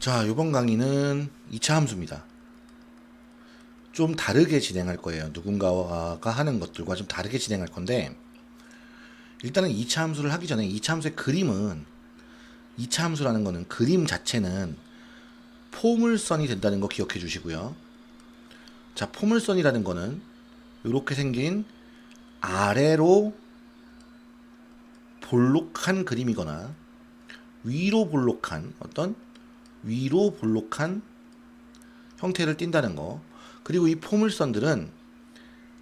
자, 이번 강의는 2차 함수입니다. 좀 다르게 진행할 거예요. 누군가가 하는 것들과 좀 다르게 진행할 건데, 일단은 2차 함수를 하기 전에 2차 함수의 그림은, 2차 함수라는 거는 그림 자체는 포물선이 된다는 거 기억해 주시고요. 자, 포물선이라는 거는 이렇게 생긴 아래로 볼록한 그림이거나 위로 볼록한 위로 볼록한 형태를 띈다는 거. 그리고 이 포물선들은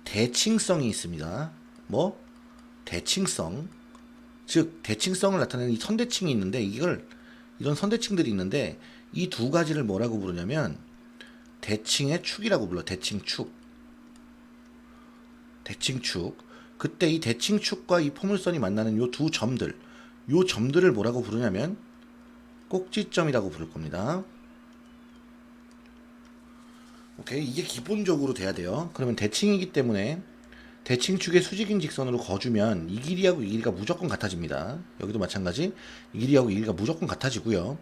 대칭성이 있습니다. 뭐? 대칭성. 즉, 대칭성을 나타내는 이 선대칭이 있는데, 이런 선대칭들이 있는데, 이 두 가지를 뭐라고 부르냐면, 대칭의 축이라고 불러. 대칭축. 대칭축. 그때 이 대칭축과 이 포물선이 만나는 요 두 점들, 요 점들을 뭐라고 부르냐면, 꼭지점이라고 부를 겁니다. 오케이. 이게 기본적으로 돼야 돼요. 그러면 대칭이기 때문에 대칭축의 수직인 직선으로 거주면 이 길이하고 이 길이가 무조건 같아집니다. 여기도 마찬가지. 이 길이하고 이 길이가 무조건 같아지고요.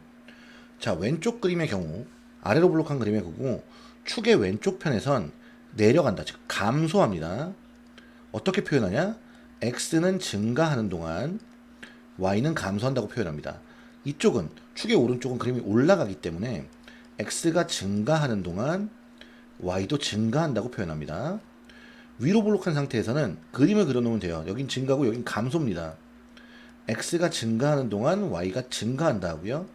자, 왼쪽 그림의 경우 아래로 볼록한 그림의 경우 축의 왼쪽 편에선 내려간다. 즉 감소합니다. 어떻게 표현하냐? x는 증가하는 동안 y는 감소한다고 표현합니다. 이쪽은 축의 오른쪽은 그림이 올라가기 때문에 x가 증가하는 동안 y도 증가한다고 표현합니다. 위로 볼록한 상태에서는 그림을 그려놓으면 돼요. 여긴 증가고 여긴 감소입니다. x가 증가하는 동안 y가 증가한다 하고요.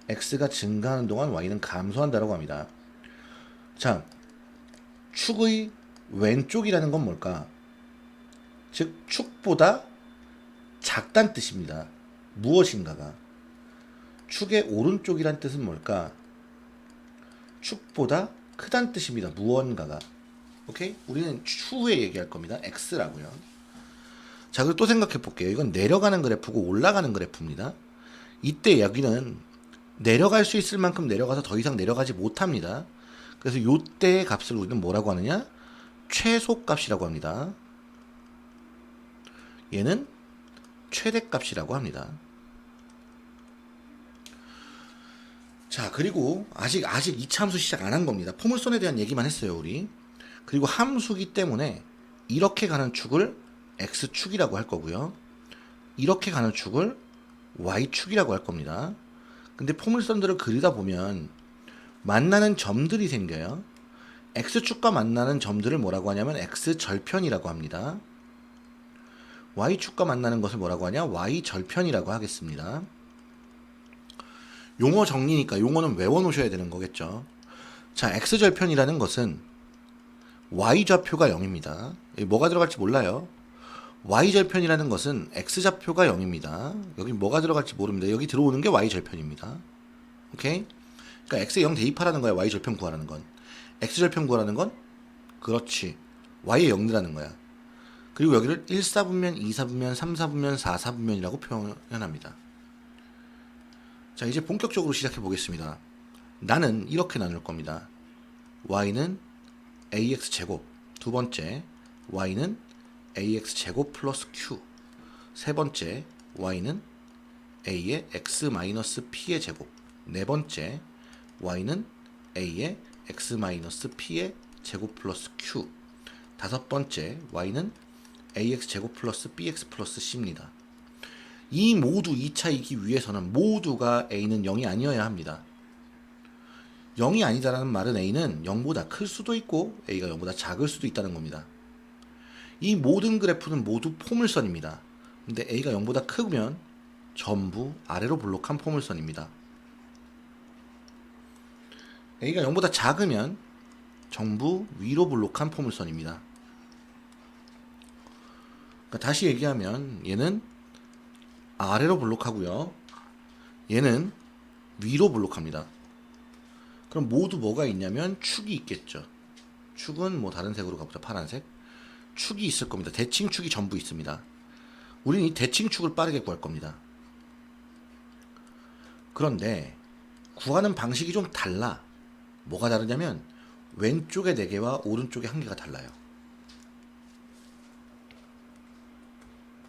x가 증가하는 동안 y는 감소한다라고 합니다. 자, 축의 왼쪽이라는 건 뭘까? 즉 축보다 작단 뜻입니다. 무엇인가가. 축의 오른쪽이란 뜻은 뭘까? 축보다 크단 뜻입니다. 무언가가. 오케이? 우리는 추후에 얘기할 겁니다. x라고요. 자, 그리고 또 생각해 볼게요. 이건 내려가는 그래프고 올라가는 그래프입니다. 이때 여기는 내려갈 수 있을 만큼 내려가서 더 이상 내려가지 못합니다. 그래서 요때의 값을 우리는 뭐라고 하느냐? 최소값이라고 합니다. 얘는 최대값이라고 합니다. 자, 그리고 아직 2차 함수 시작 안 한 겁니다. 포물선에 대한 얘기만 했어요, 우리. 그리고 함수기 때문에 이렇게 가는 축을 x축이라고 할 거고요. 이렇게 가는 축을 y축이라고 할 겁니다. 근데 포물선들을 그리다 보면 만나는 점들이 생겨요. x축과 만나는 점들을 뭐라고 하냐면 x절편이라고 합니다. y축과 만나는 것을 뭐라고 하냐? y절편이라고 하겠습니다. 용어 정리니까 용어는 외워놓으셔야 되는 거겠죠. 자, x절편이라는 것은 y좌표가 0입니다. 뭐가 들어갈지 몰라요. y절편이라는 것은 x좌표가 0입니다. 여기 뭐가 들어갈지 모릅니다. 여기 들어오는 게 y절편입니다. 오케이? 그러니까 x에 0 대입하라는 거야. y절편 구하라는 건. x절편 구하라는 건 그렇지. y에 0이라는 거야. 그리고 여기를 1사분면, 2사분면, 3사분면, 4사분면이라고 표현합니다. 자, 이제 본격적으로 시작해 보겠습니다. 나는 이렇게 나눌 겁니다. y는 ax제곱, 두 번째 y는 ax제곱 플러스 q, 세 번째 y는 a의 x-p의 제곱, 네 번째 y는 a의 x-p의 제곱 플러스 q, 다섯 번째 y는 ax제곱 플러스 bx 플러스 c입니다. 이 모두 2차이기 위해서는 모두가 a는 0이 아니어야 합니다. 0이 아니다라는 말은 a는 0보다 클 수도 있고 a가 0보다 작을 수도 있다는 겁니다. 이 모든 그래프는 모두 포물선입니다. 근데 a가 0보다 크면 전부 아래로 볼록한 포물선입니다. a가 0보다 작으면 전부 위로 볼록한 포물선입니다. 그러니까 다시 얘기하면 얘는 아래로 볼록하고요. 얘는 위로 볼록합니다. 그럼 모두 뭐가 있냐면 축이 있겠죠. 축은 뭐 다른 색으로 가보자. 파란색. 축이 있을 겁니다. 대칭축이 전부 있습니다. 우리는 이 대칭축을 빠르게 구할 겁니다. 그런데 구하는 방식이 좀 달라. 뭐가 다르냐면 왼쪽의 4개와 오른쪽의 1개가 달라요.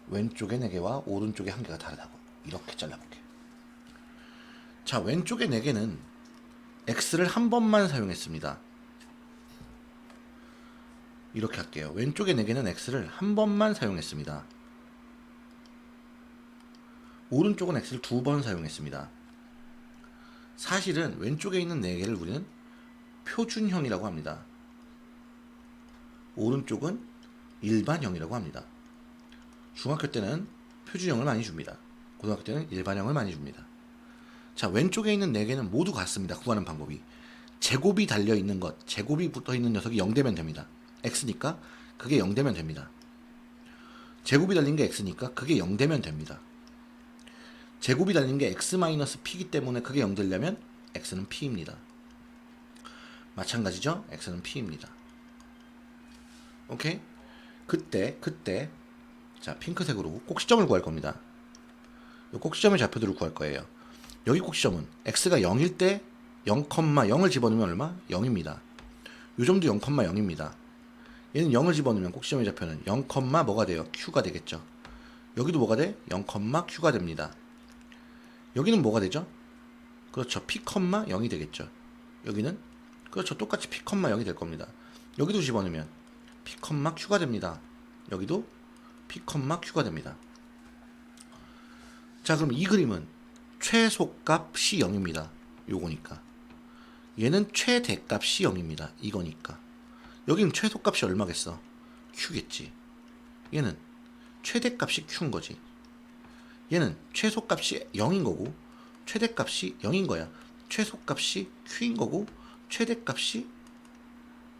왼쪽의 4개와 오른쪽의 1개가 다르다고. 이렇게 잘라볼게요. 자, 왼쪽의 4개는 x를 한 번만 사용했습니다. 이렇게 할게요. 왼쪽의 4개는 x를 한 번만 사용했습니다. 오른쪽은 x를 2번 사용했습니다. 사실은 왼쪽에 있는 4개를 우리는 표준형이라고 합니다. 오른쪽은 일반형이라고 합니다. 중학교 때는 표준형을 많이 줍니다. 고등학교 때는 일반형을 많이 줍니다. 자, 왼쪽에 있는 4개는 모두 같습니다. 구하는 방법이. 제곱이 달려있는 것, 제곱이 붙어있는 녀석이 0되면 됩니다. x니까 그게 0되면 됩니다. 제곱이 달린 게 x니까 그게 0되면 됩니다. 제곱이 달린 게 x-p이기 때문에 그게 0 되려면 x는 p입니다. 마찬가지죠? x는 p입니다. 오케이? 그때 자, 핑크색으로 꼭지점을 구할 겁니다. 이 꼭지점의 좌표들을 구할 거예요. 여기 꼭지점은 x가 0일 때 0,0을 집어넣으면 얼마? 0입니다. 요 점도 0,0입니다. 얘는 0을 집어넣으면 꼭지점의 좌표는 0, 뭐가 돼요? q가 되겠죠. 여기도 뭐가 돼? 0,q가 됩니다. 여기는 뭐가 되죠? 그렇죠. p, 0이 되겠죠. 여기는 그렇죠. 똑같이 p, 0이 될 겁니다. 여기도 집어넣으면 p, q가 됩니다. 여기도 p, q가 됩니다. 자, 그럼 이 그림은 최소값이 0입니다. 요거니까. 얘는 최대값이 0입니다. 이거니까. 여기는 최소값이 얼마겠어? q겠지. 얘는 최대값이 q인 거지. 얘는 최소값이 0인 거고 최대값이 0인 거야. 최소값이 q인 거고 최대값이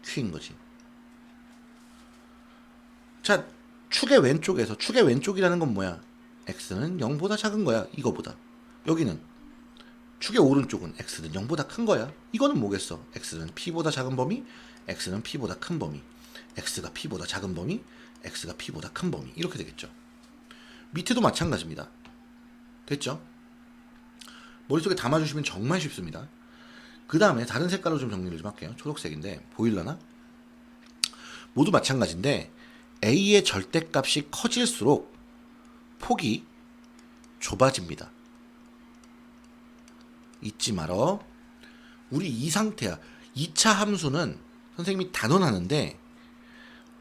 q인 거지. 자, 축의 왼쪽에서 축의 왼쪽이라는 건 뭐야? x는 0보다 작은 거야. 이거보다. 여기는 축의 오른쪽은 x는 0보다 큰 거야. 이거는 뭐겠어? x는 p보다 작은 범위, x는 p보다 큰 범위, x가 p보다 작은 범위, x가 p보다 큰 범위. 이렇게 되겠죠. 밑에도 마찬가지입니다. 됐죠? 머릿속에 담아주시면 정말 쉽습니다. 그 다음에 다른 색깔로 좀 정리를 좀 할게요. 초록색인데 보일라나? 모두 마찬가지인데 a의 절대값이 커질수록 폭이 좁아집니다. 잊지 말어. 우리 이 상태야. 2차 함수는 선생님이 단언하는데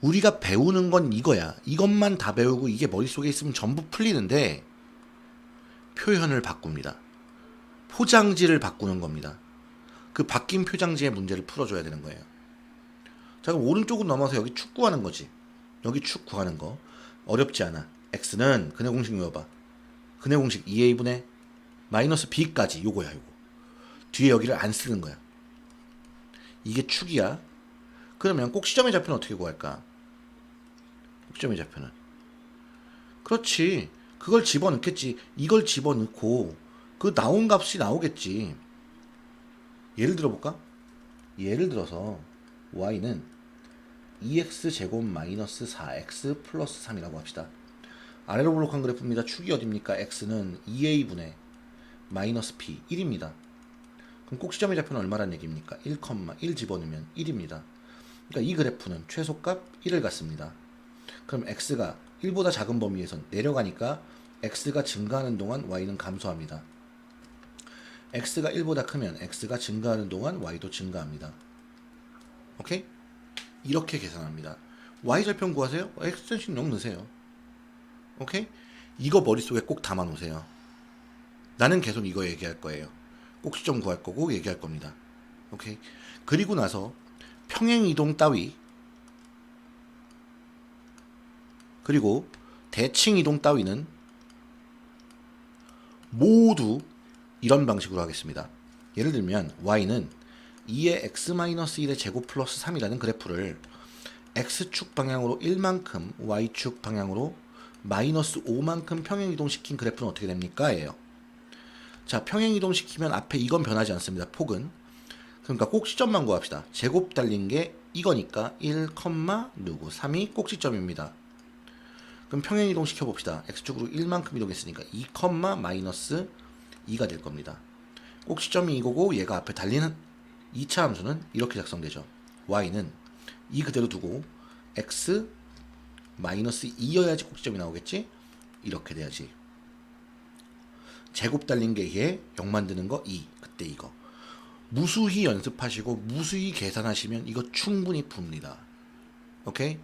우리가 배우는 건 이거야. 이것만 다 배우고 이게 머릿속에 있으면 전부 풀리는데 표현을 바꿉니다. 포장지를 바꾸는 겁니다. 그 바뀐 표장지의 문제를 풀어줘야 되는 거예요. 자, 그럼 오른쪽으로 넘어서 여기 축 구하는 거지. 여기 축 구하는 거 어렵지 않아. x는 근해 공식 외워봐. 근해 공식 2a분의 마이너스 b까지 요거야. 요거 뒤에 여기를 안 쓰는 거야. 이게 축이야. 그러면 꼭지점의 좌표는 어떻게 구할까? 꼭지점의 좌표는 그렇지. 그걸 집어넣겠지. 이걸 집어넣고 그 나온 값이 나오겠지. 예를 들어볼까? 예를 들어서 y는 2x제곱 마이너스 4x 플러스 3이라고 합시다. 아래로 블록한 그래프입니다. 축이 어딥니까? x는 2a분의 마이너스 p 1입니다. 그럼 꼭지점의 좌표는 얼마란 얘기입니까? 1, 집어넣으면 1입니다. 그러니까 이 그래프는 최소값 1을 갖습니다. 그럼 x가 1보다 작은 범위에서 내려가니까 x가 증가하는 동안 y는 감소합니다. x가 1보다 크면 x가 증가하는 동안 y도 증가합니다. 오케이? 이렇게 계산합니다. y절편 구하세요? x전식 0 넣으세요. 오케이? 이거 머릿속에 꼭 담아 놓으세요. 나는 계속 이거 얘기할 거예요. 꼭지점 구할 거고 얘기할 겁니다. 오케이? 그리고 나서 평행이동 따위 그리고 대칭이동 따위는 모두 이런 방식으로 하겠습니다. 예를 들면 y는 2의 x-1의 제곱 플러스 3이라는 그래프를 x축 방향으로 1만큼 y축 방향으로 마이너스 5만큼 평행이동시킨 그래프는 어떻게 됩니까? 예요. 자, 평행이동시키면 앞에 이건 변하지 않습니다. 폭은. 그러니까 꼭지점만 구합시다. 제곱 달린 게 이거니까 1, 누구 3이 꼭지점입니다. 그럼 평행이동 시켜봅시다. x축으로 1만큼 이동했으니까 2, 마이너스 2가 될 겁니다. 꼭지점이 이거고 얘가 앞에 달리는 2차 함수는 이렇게 작성되죠. y는 2 그대로 두고 x 마이너스 2여야지 꼭지점이 나오겠지? 이렇게 돼야지. 제곱 달린 게 얘 0 만드는 거 2. 그때 이거. 무수히 연습하시고 무수히 계산하시면 이거 충분히 풉니다. 오케이?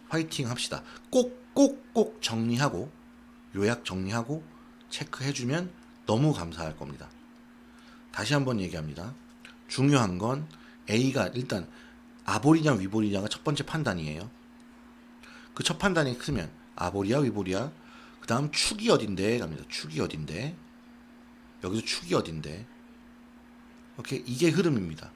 화이팅 합시다. 꼭 정리하고 요약 정리하고 체크해주면 너무 감사할 겁니다. 다시 한번 얘기합니다. 중요한 건 A가 일단 아볼이냐 위볼이냐가 첫 번째 판단이에요. 그 첫 판단이 크면 아볼이야 위볼이야, 그 다음 축이 어딘데 갑니다. 축이 어딘데, 여기서 축이 어딘데. 오케이, 이게 흐름입니다.